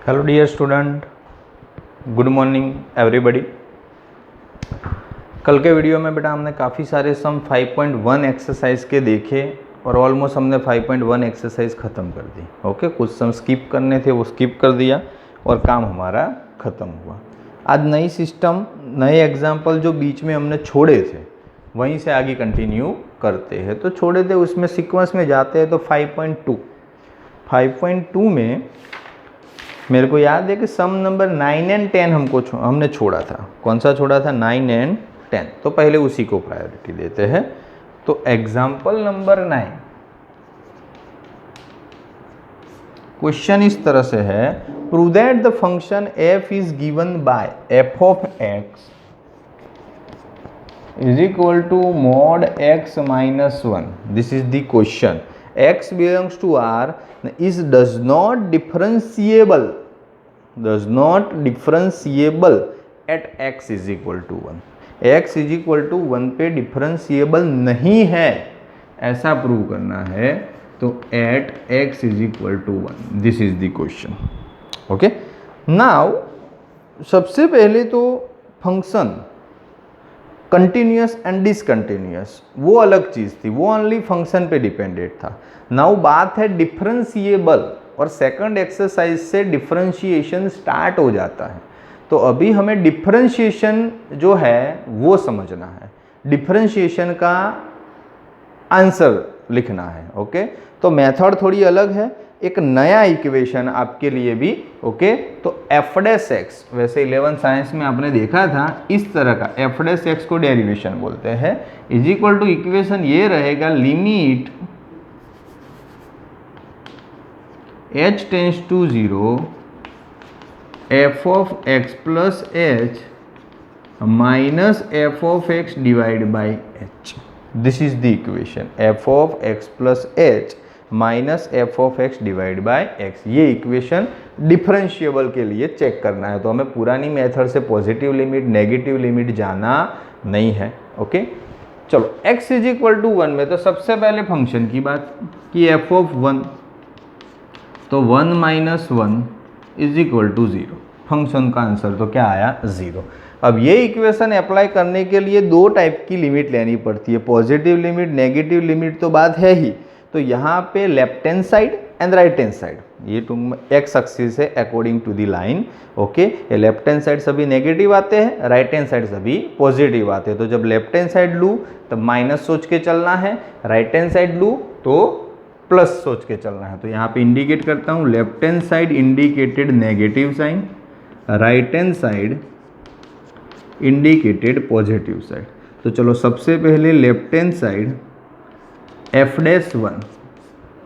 Hello dear student, good morning everybody. कल के video में बेटा हमने काफ़ी सारे सम 5.1 एक्सरसाइज के देखे और ऑलमोस्ट हमने 5.1 एक्सरसाइज ख़त्म कर दी। ओके, कुछ सम स्किप करने थे वो स्किप कर दिया और काम हमारा ख़त्म हुआ। आज नई सिस्टम, नए एग्जाम्पल जो बीच में हमने छोड़े थे वहीं से आगे कंटिन्यू करते हैं। तो छोड़े थे उसमें सीक्वेंस में जाते हैं। तो 5.2 में मेरे को याद है कि सम नंबर 9 एंड 10 हमने छोड़ा था। कौन सा छोड़ा था? 9 एंड 10। तो पहले उसी को प्रायोरिटी देते हैं। तो एग्जाम्पल नंबर 9, क्वेश्चन इस तरह से है, prove that the function f is given by f of x is equal to mod x minus 1। This is the question. x belongs to R is does not differentiable at x is equal to 1। x is equal to 1 पे differentiable नहीं है, ऐसा prove करना है। तो at x is equal to 1, this is the question. Okay, now सबसे पहले तो फंक्शन कंटिन्यूअस एंड डिसकंटिन्यूअस वो अलग चीज़ थी, वो ओनली फंक्शन पे डिपेंडेंट था। नाउ बात है डिफरेंशिएबल, और सेकंड एक्सरसाइज से डिफरेंशिएशन स्टार्ट हो जाता है। तो अभी हमें डिफरेंशिएशन जो है वो समझना है, डिफरेंशिएशन का आंसर लिखना है। ओके, तो मेथड थोड़ी अलग है, एक नया इक्वेशन आपके लिए भी। ओके, तो एफ डैश एक्स, वैसे 11 साइंस में आपने देखा था इस तरह का, एफ डैश एक्स को डेरिवेशन बोलते हैं, इज इक्वल टू इक्वेशन ये रहेगा, limit h tends to 0 f of x plus h minus F of x divide by h. This is the equation, f of x plus h minus F of x divide by x. ये equation differentiable के लिए check करना है। तो हमें पुरानी method से positive limit negative limit जाना नहीं है। ओके, चलो x इज इक्वल टू 1 में तो सबसे पहले फंक्शन की बात कि एफ ऑफ 1, तो 1 minus 1 is equal to 0। Function का आंसर तो क्या आया? 0। अब ये इक्वेशन अप्लाई करने के लिए दो टाइप की लिमिट लेनी पड़ती है, पॉजिटिव लिमिट नेगेटिव लिमिट तो बात है ही। तो यहाँ पे left hand side and right hand side, ये तुम एक्स एक्सिस है according to the line. Okay, ये लेफ्ट हैंड साइड सभी नेगेटिव आते हैं, राइट हैंड साइड सभी पॉजिटिव आते हैं। तो जब लेफ्ट हैंड साइड लूँ तब माइनस सोच के चलना है, राइट हैंड साइड लूँ तो प्लस सोच के चलना है। तो यहाँ पे इंडिकेट करता हूँ, left hand side indicated negative sign, right hand side indicated positive side. तो चलो सबसे पहले left hand side F dash 1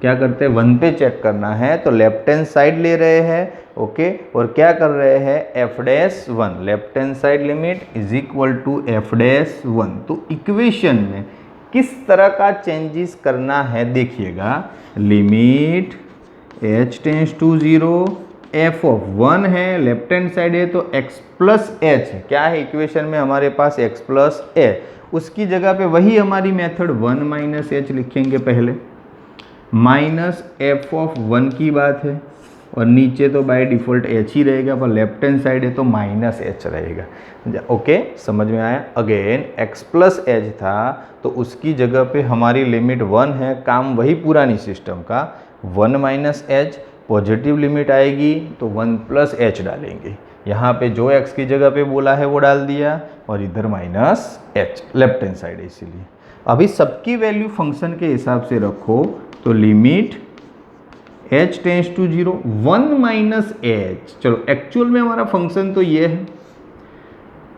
क्या करते हैं? 1 पे चेक करना है, तो लेफ्ट हैंड साइड ले रहे हैं। ओके, और क्या कर रहे हैं? F dash 1, left hand side limit is equal to f dash 1। तो इक्वेशन में किस तरह का चेंजेस करना है देखिएगा, limit h tends to 0 f of 1 है, लेफ्ट हैंड साइड है तो x प्लस एच है। क्या है इक्वेशन में हमारे पास? x प्लस ए। उसकी जगह पे वही हमारी मेथड 1 माइनस एच लिखेंगे पहले, माइनस एफ ऑफ 1 की बात है, और नीचे तो बाय डिफ़ॉल्ट एच ही रहेगा, पर लेफ्ट हैंड साइड है तो माइनस एच रहेगा। ओके, समझ में आया? अगेन x प्लस एच था तो उसकी जगह पे हमारी लिमिट 1 है, काम वही पुरानी सिस्टम का, 1 माइनस एच, पॉजिटिव लिमिट आएगी तो 1 प्लस एच डालेंगे। यहाँ पे जो x की जगह पे बोला है वो डाल दिया, और इधर minus H, left hand side है इसीलिए। अभी सबकी वैल्यू फंक्शन के हिसाब से रखो, तो limit h tends to 0 1 minus h. चलो एक्चुअल में हमारा फंक्शन तो ये है,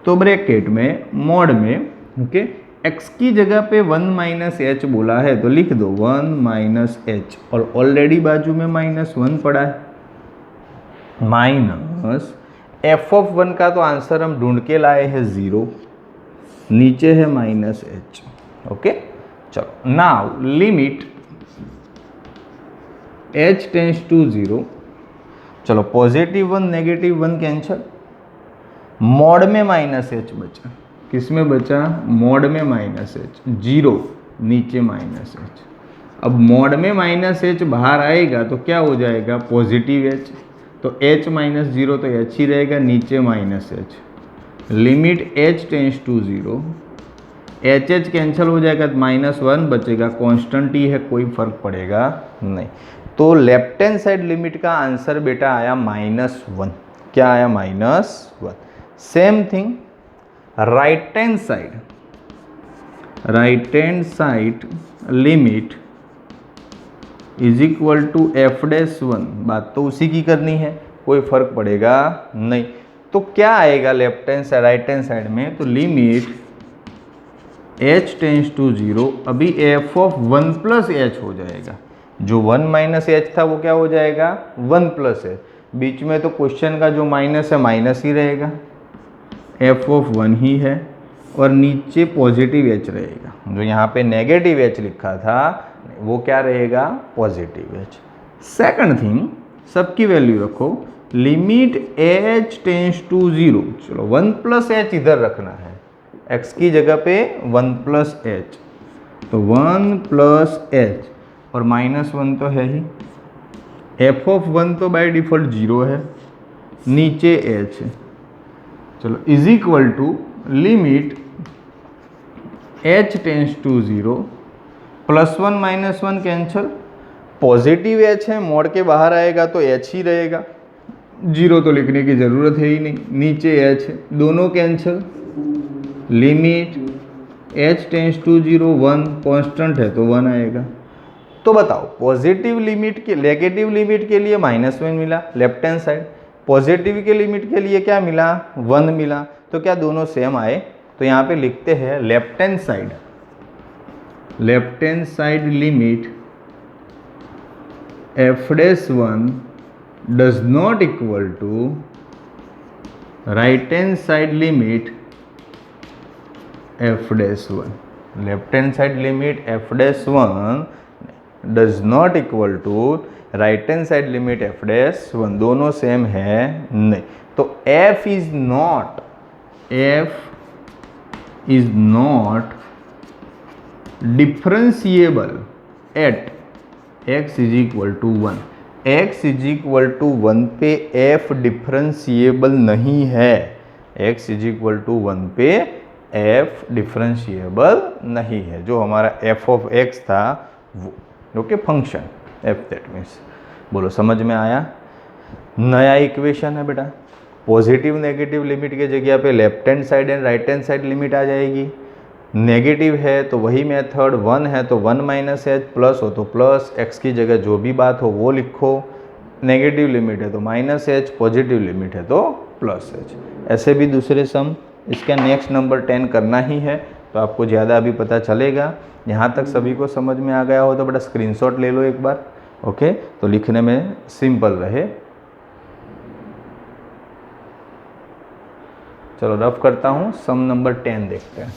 तो ब्रैकेट में मॉड में ओके x की जगह पे 1 माइनस एच बोला है तो लिख दो 1 माइनस एच, और ऑलरेडी बाजू में माइनस 1 पड़ा है, माइनस एफ ऑफ 1 का तो आंसर हम ढूंढ के लाए हैं 0, नीचे है माइनस एच। ओके, चलो now limit h tends to 0, चलो पॉजिटिव 1 नेगेटिव 1 कैंसिल, मॉड में माइनस एच बचा, किस में बचा? मॉड में माइनस एच, 0 नीचे माइनस एच। अब मॉड में माइनस एच बाहर आएगा तो क्या हो जाएगा? Positive h. तो h माइनस 0 तो h ही रहेगा, नीचे minus h, limit h tends to 0, h cancel हो जाएगा तो -1 बचेगा, कांस्टेंट ही है, कोई फर्क पड़ेगा नहीं। तो लेफ्ट हैंड साइड लिमिट का आंसर बेटा आया -1। क्या आया? -1। Same thing right hand side limit is equal to f'1, बात तो उसी की करनी है, कोई फर्क पड़ेगा नहीं। तो क्या आएगा left hand side right hand side में? तो लिमिट h टेंस टू 0, अभी f(1 + h) हो जाएगा, जो 1 - h था वो क्या हो जाएगा? 1 + h। बीच में तो क्वेश्चन का जो माइनस है माइनस ही रहेगा, f(1) ही है, और नीचे पॉजिटिव h रहेगा, जो यहाँ पे नेगेटिव h लिखा था वो क्या रहेगा? Positive h। सेकंड थिंग, सबकी वैल्यू रखो, लिमिट h टेंस टू 0, चलो 1 + h इधर रखना है, x की जगह पे 1 + h, तो 1 + h और -1 तो है ही, f(1) तो बाय डिफ़ॉल्ट 0 है, नीचे h है, चलो is equal to limit h tends to 0, +1 -1 cancel, positive h है, मोड़ के बाहर आएगा तो h ही रहेगा, 0 तो लिखने की ज़रूरत है ही नहीं, नीचे h है, दोनों cancel, limit h tends to 0, 1 constant है तो 1 आएगा। तो बताओ पॉजिटिव लिमिट के नेगेटिव लिमिट के लिए -1 मिला लेफ्ट हैंड साइड, पॉजिटिव के लिमिट के लिए क्या मिला? 1 मिला। तो क्या दोनों सेम आए? तो यहाँ पे लिखते हैं left hand side limit f'1 does not equal to right hand side limit f'1। Left hand side limit f'1 does not equal to right hand side limit f'1, दोनों सेम है नहीं। तो f is not differentiable at x is equal to 1। x is equal to 1 पे f differentiable नहीं है, x is equal to 1 पे f differentiable नहीं है, जो हमारा f(x) था वो, okay, function f, that means. बोलो समझ में आया? नया इक्वेशन है बेटा, पॉजिटिव नेगेटिव लिमिट के जगह पे left hand side and right hand side limit आ जाएगी, नेगेटिव है तो वही मेथड, 1 है तो 1 - h, प्लस हो तो प्लस, x की जगह जो भी बात हो वो लिखो, नेगेटिव लिमिट है तो -h, पॉजिटिव लिमिट है तो +h। ऐसे भी दूसरे सम, इसका नेक्स्ट नंबर 10 करना ही है, तो आपको ज़्यादा अभी पता चलेगा। यहाँ तक सभी को समझ में आ गया हो तो बेटा स्क्रीनशॉट ले लो एक बार, ओके, तो लिखने में सिंपल रहे। चलो रफ करता हूँ, सम नंबर 10 देखते हैं।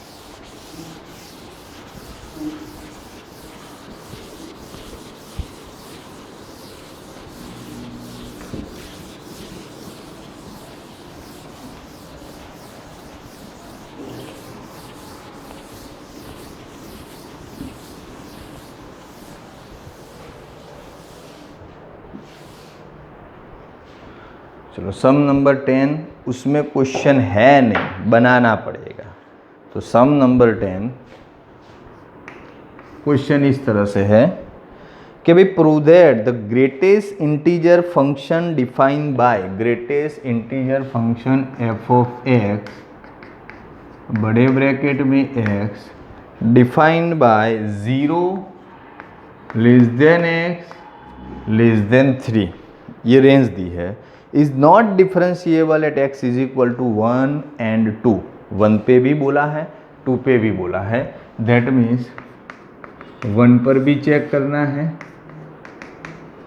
चलो सम नंबर 10, उसमें क्वेश्चन है नहीं, बनाना पड़ेगा। तो सम नंबर 10 क्वेश्चन इस तरह से है कि भाई prove that the greatest integer function defined by greatest integer function f(x) बड़े ब्रैकेट में x डिफाइंड बाय 0 x <3, ये रेंज दी है, is not differentiable at x is equal to 1 and 2। 1 पे भी बोला है, 2 पे भी बोला है, दैट मीन्स 1 पर भी चेक करना है,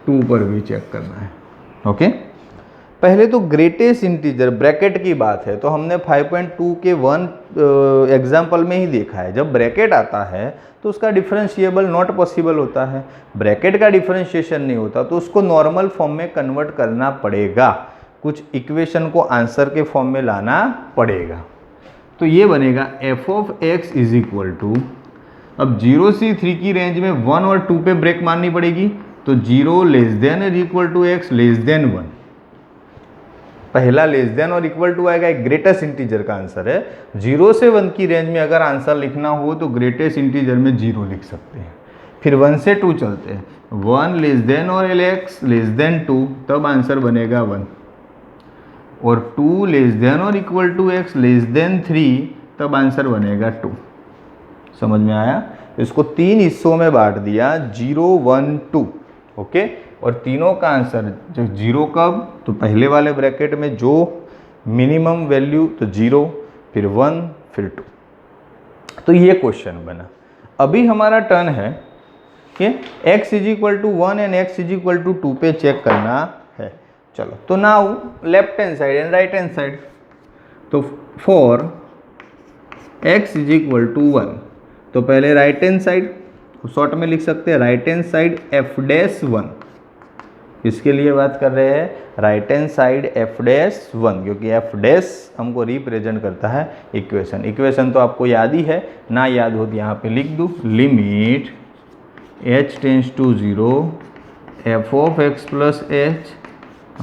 2 पर भी चेक करना है, ओके। पहले तो ग्रेटेस्ट इंटीजर ब्रैकेट की बात है, तो हमने 5.2 के 1 एग्जाम्पल में ही देखा है, जब ब्रैकेट आता है तो उसका डिफरेंशिएबल नॉट पॉसिबल होता है, ब्रैकेट का डिफरेंशिएशन नहीं होता, तो उसको नॉर्मल फॉर्म में कन्वर्ट करना पड़ेगा, कुछ इक्वेशन को आंसर के फॉर्म में लाना पड़ेगा। तो ये बनेगा f(x) इज इक्वल टू, अब 0 से 3 की रेंज में 1 और 2 पे ब्रेक मारनी पड़ेगी, तो 0 < x < 1, पहला लेस देन और इक्वल टू आएगा, एक ग्रेटेस्ट इंटीजर का आंसर है। 0 से 1 की रेंज में अगर आंसर लिखना हो तो ग्रेटेस्ट इंटीजर में 0 लिख सकते हैं। फिर 1 से 2 चलते हैं, 1 लेस देन और x लेस देन 2, तब आंसर बनेगा 1, और 2 लेस देन और equal to x less than 3, तब आंसर बनेगा 2। समझ में आया? इसको 3 हिस्सों में बांट दिया, 0 1 2, ओके। और तीनों का आंसर जो 0 कब, तो पहले वाले ब्रैकेट में जो मिनिमम वैल्यू तो 0, फिर 1, फिर 2। तो ये क्वेश्चन बना। अभी हमारा टर्न है कि x is equal to 1 and x is equal to 2 पे चेक करना है। चलो, तो now left hand side and right hand side. तो for x is equal to 1, तो पहले राइट हैंड साइड शॉर्ट में लिख सकते हैं, right hand side f dash 1। किसके लिए बात कर रहे हैं? Right hand side f dash 1, क्योंकि f डैश हमको रिप्रेजेंट करता है इक्वेशन। इक्वेशन तो आपको याद ही है ना, याद हो तो यहाँ पे लिख दूँ, limit h tends to 0 f of x plus h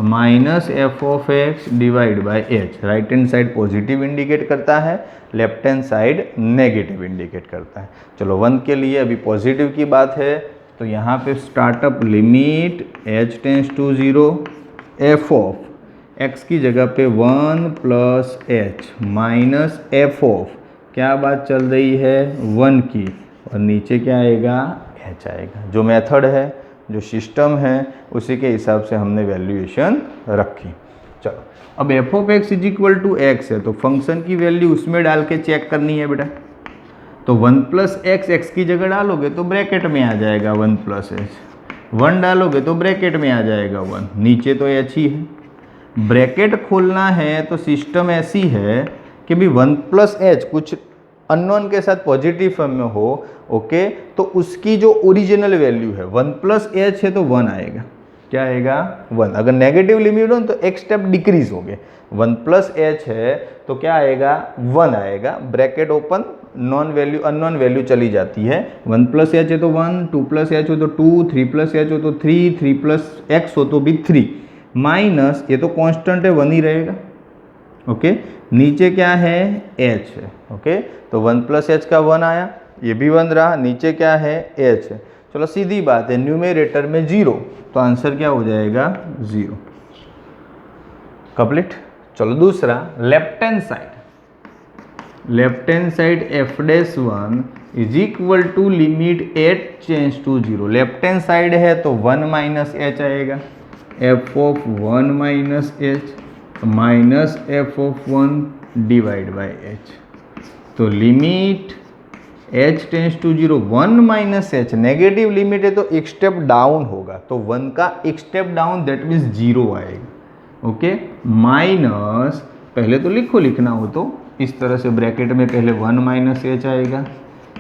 minus F of x divide by h. Right hand side positive indicate करता है, left hand side negative indicate करता है। चलो 1 के लिए अभी पॉजिटिव की बात है, तो यहाँ पे startup limit h tends to 0 f of x की जगह पे 1 plus h minus F of, क्या बात चल रही है 1 की, और नीचे क्या आएगा h आएगा। जो मेथड है, जो सिस्टम है, उसी के हिसाब से हमने वैल्यूएशन रखी। चलो, अब f of x is equal to x है, तो फंक्शन की वैल्यू उसमें डाल के चेक करनी है बेटा। तो 1 प्लस एक्स एक्स की जगह डालोगे तो ब्रैकेट में आ जाएगा 1 प्लस एच, 1 डालोगे तो ब्रैकेट में आ जाएगा 1, नीचे तो एच ही है। ब्रैकेट खोलना है तो सिस्टम ऐसी है कि भी 1 प्लस एच कुछ अननोन के साथ पॉजिटिव फॉर्म में हो, ओके, तो उसकी जो ओरिजिनल वैल्यू है 1 प्लस एच है तो 1 आएगा। क्या आएगा 1। अगर नेगेटिव लिमिट हो तो एक स्टेप डिक्रीज हो गए, 1 प्लस एच है तो क्या आएगा 1 आएगा, bracket open, non value unknown value चली जाती है। 1 प्लस एच है तो 1, 2 प्लस एच हो तो 2, 3 प्लस एच हो तो 3, 3 प्लस एक्स हो तो भी 3, माइनस ये तो कांस्टेंट है 1 ही रहेगा, ओके। नीचे क्या है h है, ओके, तो 1 प्लस एच का 1 आया, ये भी 1 रहा, नीचे क्या है h है। चलो सीधी बात है, न्यूमेरेटर में 0, तो आंसर क्या हो जाएगा 0। कंप्लीट। चलो दूसरा, left hand side. Left hand side F dash 1 is equal to limit H change to 0। Left hand side है तो 1 माइनस एच आएगा, F of 1 minus H minus F of 1 divide by H. तो limit h tends to 0 1 minus H, negative limit है तो एक step down होगा, तो 1 का एक स्टेप डाउन दैट मीन्स 0 आएगा, ओके। माइनस, पहले तो लिखो, लिखना हो तो इस तरह से ब्रैकेट में पहले 1 माइनस एच आएगा,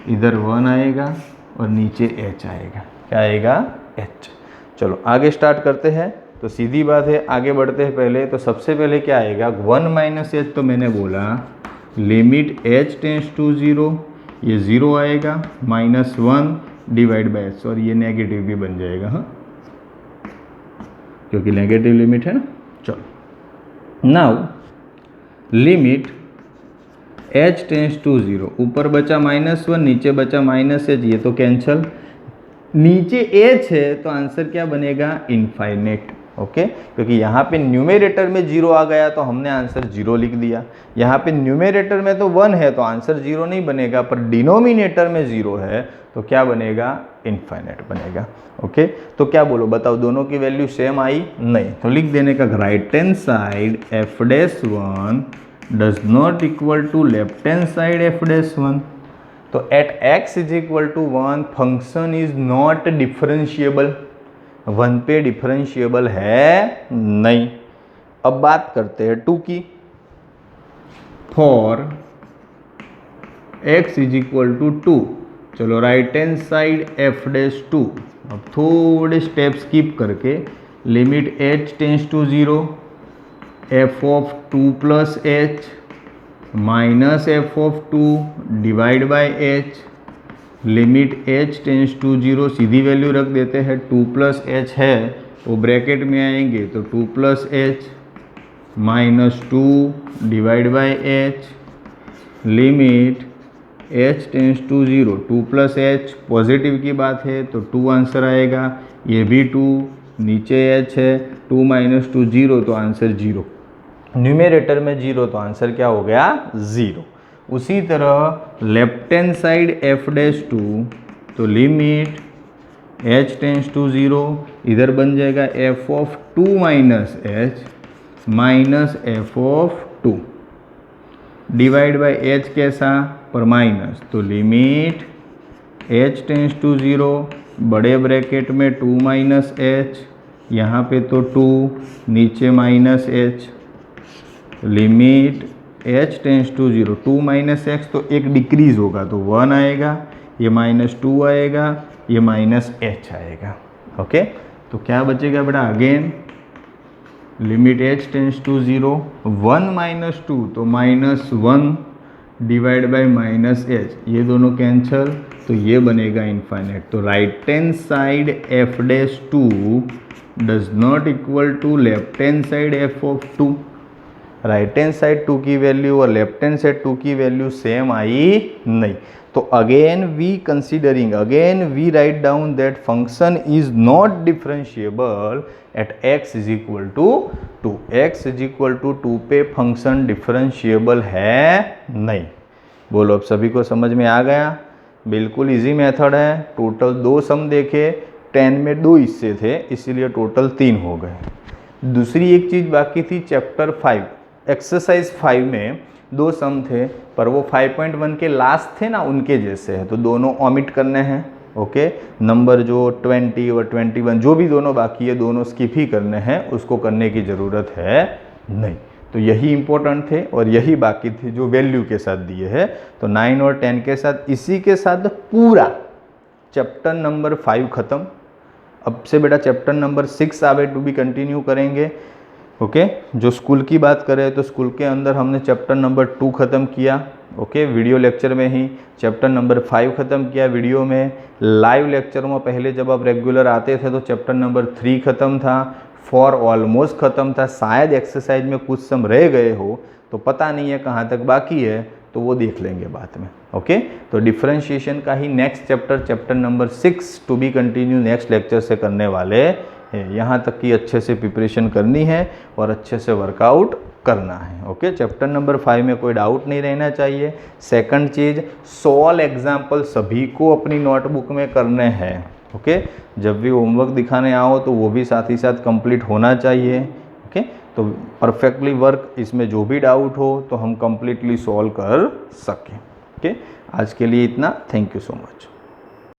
इधर 1 आएगा और नीचे h आएगा। क्या आएगा h। चलो आगे स्टार्ट करते हैं। तो सीधी बात है, आगे बढ़ते हैं। पहले तो सबसे पहले क्या आएगा 1 माइनस एच, तो मैंने बोला लिमिट h टेंस टू 0, ये 0 आएगा, माइनस 1 डिवाइड बाई एच, और ये नेगेटिव भी बन जाएगा, हाँ, क्योंकि नेगेटिव लिमिट है ना। चलो now limit h tends to 0, ऊपर बचा माइनस 1, नीचे बचा माइनस एच, ये तो कैंसल, नीचे h है तो आंसर क्या बनेगा इनफाइनेट, ओके, क्योंकि यहाँ पे न्यूमेरेटर में 0 आ गया तो हमने आंसर 0 लिख दिया। यहाँ पे न्यूमेरेटर में तो 1 है तो आंसर 0 नहीं बनेगा, पर डिनोमिनेटर में 0 है तो क्या बनेगा इनफाइनेट बनेगा, ओके। तो क्या बोलो, बताओ, दोनों की वैल्यू सेम आई? नहीं, तो लिख देने का right hand side F dash 1 does not equal to left hand side F dash 1। तो at x is equal to 1 function is not differentiable, 1 पे डिफरेंशिएबल है नहीं। अब बात करते हैं 2 की। For x is equal to 2, चलो right hand side F dash 2, अब थोड़े स्टेप स्किप करके limit h tends to 0 f of 2 plus h minus F of 2 divide by h, limit h tends to 0, सीधी वैल्यू रख देते हैं, 2 plus H है वो ब्रैकेट में आएंगे तो 2 plus h -2 divide by h, limit h tends to 0, 2 + h positive की बात है तो 2 आंसर आएगा, ये भी 2, नीचे h है, 2 - 2 0 तो आंसर 0, न्यूमेरेटर में 0 तो आंसर क्या हो गया 0। उसी तरह लेफ्ट हैंड साइड f'2 तो लिमिट h टेंस टू 0, इधर बन जाएगा f(2 - h) minus f(2) divide by h कैसा पर माइनस, तो लिमिट h टेंस टू 0, बड़े ब्रैकेट में 2 - h, यहाँ पे तो 2, नीचे -h, limit h tends to 0, 2 - x तो एक डिक्रीज होगा तो 1 आएगा, ये -2 आएगा, ये -h आएगा। ओके, तो क्या बचेगा बेटा, again limit h tends to 0, 1 - 2 तो -1 डिवाइड बाय -h, ये दोनों कैंसल तो ये बनेगा इनफाइनाइट। तो right hand side f'2 does not equal to left hand side f(2)। Right hand side 2 की वैल्यू और लेफ्ट हैंड साइड 2 की वैल्यू सेम आई नहीं, तो again we write down that function is not differentiable at x is equal to 2। x is equal to 2 पे function differentiable है नहीं। बोलो, अब सभी को समझ में आ गया? बिल्कुल इजी मेथड है। टोटल 2 सम देखे, 10 में 2 हिस्से थे इसीलिए टोटल 3 हो गए। दूसरी एक चीज़ बाकी थी, चैप्टर 5 एक्सरसाइज 5 में 2 सम थे पर वो 5.1 के लास्ट थे ना, उनके जैसे है तो दोनों ऑमिट करने हैं। ओके, नंबर जो 20 और 21 जो भी दोनों बाकी है दोनों स्किप ही करने हैं, उसको करने की ज़रूरत है नहीं। तो यही इंपॉर्टेंट थे और यही बाकी थे जो वैल्यू के साथ दिए हैं। तो 9 और 10 के साथ, इसी के साथ पूरा चैप्टर नंबर 5 ख़त्म। अब से बेटा चैप्टर नंबर 6 आगे टू भी कंटिन्यू करेंगे। ओके, जो स्कूल की बात करें तो स्कूल के अंदर हमने चैप्टर नंबर 2 ख़त्म किया। ओके, वीडियो लेक्चर में ही चैप्टर नंबर 5 ख़त्म किया वीडियो में। लाइव लेक्चर में पहले जब आप रेगुलर आते थे तो चैप्टर नंबर 3 ख़त्म था, 4 ऑलमोस्ट ख़त्म था। शायद एक्सरसाइज में कुछ सम रह गए हो तो पता नहीं है कहाँ तक बाकी है, तो वो देख लेंगे बाद में। ओके, तो डिफरेंशिएशन का ही next chapter number 6 to be continue next lecture से करने वाले हैं। यहाँ तक की अच्छे से प्रिपरेशन करनी है और अच्छे से वर्कआउट करना है। ओके, चैप्टर नंबर 5 में कोई डाउट नहीं रहना चाहिए। सेकंड चीज़, सॉल्व एग्जाम्पल सभी को अपनी नोटबुक में करने हैं। ओके, जब भी होमवर्क दिखाने आओ तो वो भी साथ ही साथ कंप्लीट होना चाहिए। ओके, तो परफेक्टली वर्क, इसमें जो भी डाउट हो तो हम कंप्लीटली सॉल्व कर सकें। ओके, आज के लिए इतना। Thank you so much.